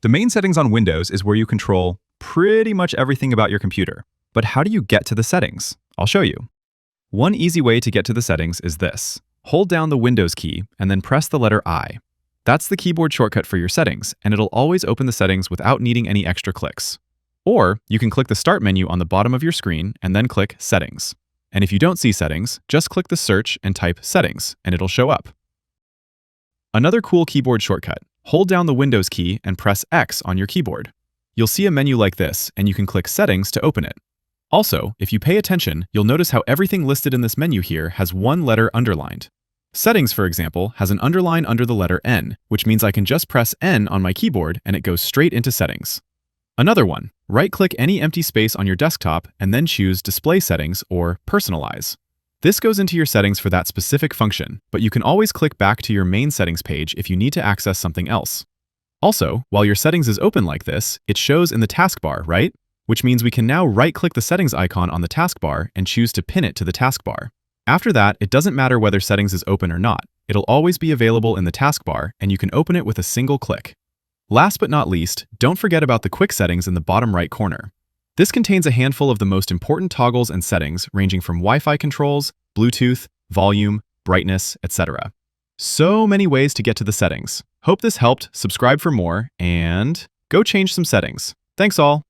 The main settings on Windows is where you control pretty much everything about your computer. But how do you get to the settings? I'll show you. One easy way to get to the settings is this. Hold down the Windows key and then press the letter I. That's the keyboard shortcut for your settings, and it'll always open the settings without needing any extra clicks. Or you can click the Start menu on the bottom of your screen and then click Settings. And if you don't see Settings, just click the search and type Settings, and it'll show up. Another cool keyboard shortcut. Hold down the Windows key and press X on your keyboard. You'll see a menu like this, and you can click Settings to open it. Also, if you pay attention, you'll notice how everything listed in this menu here has one letter underlined. Settings, for example, has an underline under the letter N, which means I can just press N on my keyboard and it goes straight into Settings. Another one, right-click any empty space on your desktop and then choose Display Settings or Personalize. This goes into your settings for that specific function, but you can always click back to your main settings page if you need to access something else. Also, while your settings is open like this, it shows in the taskbar, right? Which means we can now right-click the settings icon on the taskbar and choose to pin it to the taskbar. After that, it doesn't matter whether settings is open or not. It'll always be available in the taskbar, and you can open it with a single click. Last but not least, don't forget about the quick settings in the bottom right corner. This contains a handful of the most important toggles and settings ranging from Wi-Fi controls, Bluetooth, volume, brightness, etc. So many ways to get to the settings. Hope this helped. Subscribe for more, and go change some settings. Thanks all!